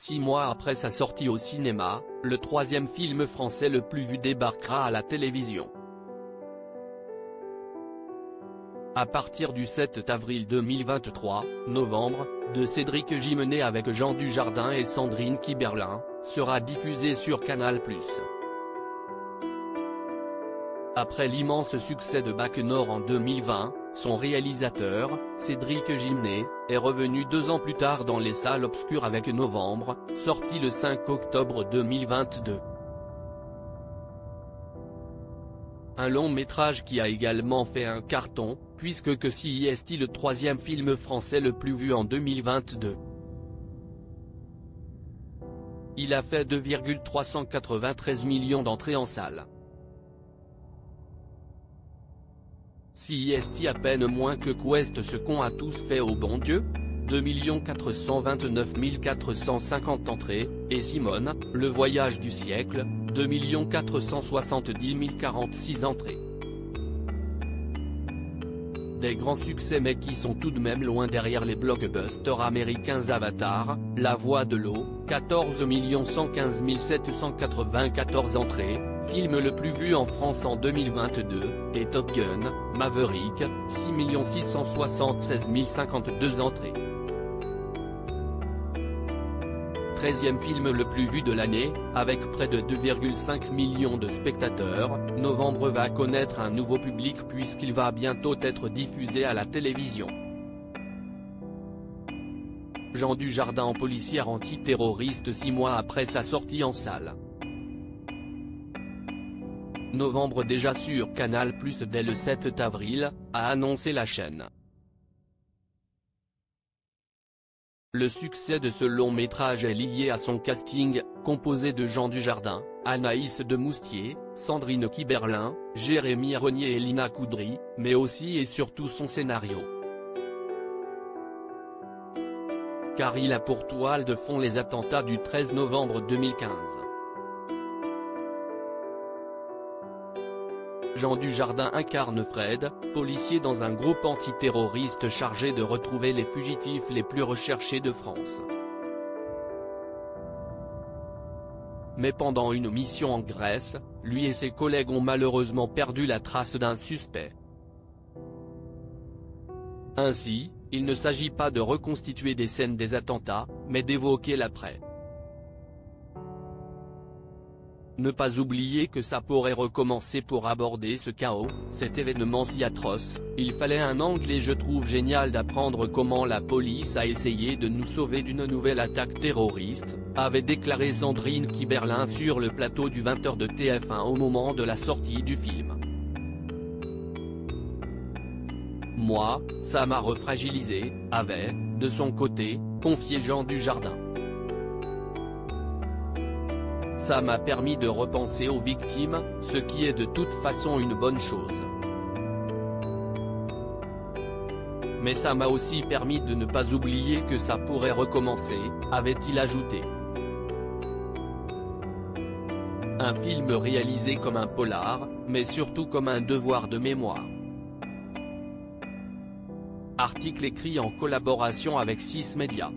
6 mois après sa sortie au cinéma, le troisième film français le plus vu débarquera à la télévision. À partir du 7 avril 2023, Novembre, de Cédric Gimenet avec Jean Dujardin et Sandrine Kiberlin, sera diffusé sur Canal+. Après l'immense succès de Bac Nord en 2020, son réalisateur, Cédric Gimenet, est revenu 2 ans plus tard dans les salles obscures avec Novembre, sorti le 5 octobre 2022. Un long métrage qui a également fait un carton, puisque que si est le troisième film français le plus vu en 2022. Il a fait 2,393 millions d'entrées en salle. Si à peine moins que Quest ce qu'on a tous fait au bon Dieu, 2 429 450 entrées, et Simone, le voyage du siècle, 2 470 046 entrées. Des grands succès mais qui sont tout de même loin derrière les blockbusters américains Avatar, La Voix de l'eau, 14 115 794 entrées, film le plus vu en France en 2022, et Top Gun, Maverick, 6 676 052 entrées. 13e film le plus vu de l'année, avec près de 2,5 millions de spectateurs, Novembre va connaître un nouveau public puisqu'il va bientôt être diffusé à la télévision. Jean Dujardin en policière antiterroriste 6 mois après sa sortie en salle. Novembre déjà sur Canal+ dès le 7 avril, a annoncé la chaîne. Le succès de ce long métrage est lié à son casting, composé de Jean Dujardin, Anaïs de Moustier, Sandrine Kiberlin, Jérémy Renier et Lina Coudry, mais aussi et surtout son scénario. Car il a pour toile de fond les attentats du 13 novembre 2015. Jean Dujardin incarne Fred, policier dans un groupe antiterroriste chargé de retrouver les fugitifs les plus recherchés de France. Mais pendant une mission en Grèce, lui et ses collègues ont malheureusement perdu la trace d'un suspect. Ainsi, il ne s'agit pas de reconstituer des scènes des attentats, mais d'évoquer l'après. Ne pas oublier que ça pourrait recommencer pour aborder ce chaos, cet événement si atroce, il fallait un angle et je trouve génial d'apprendre comment la police a essayé de nous sauver d'une nouvelle attaque terroriste, avait déclaré Sandrine Kiberlin sur le plateau du 20h de TF1 au moment de la sortie du film. Moi, ça m'a refragilisé, avait, de son côté, confié Jean Dujardin. Ça m'a permis de repenser aux victimes, ce qui est de toute façon une bonne chose. Mais ça m'a aussi permis de ne pas oublier que ça pourrait recommencer, avait-il ajouté. Un film réalisé comme un polar, mais surtout comme un devoir de mémoire. Article écrit en collaboration avec 6 Médias.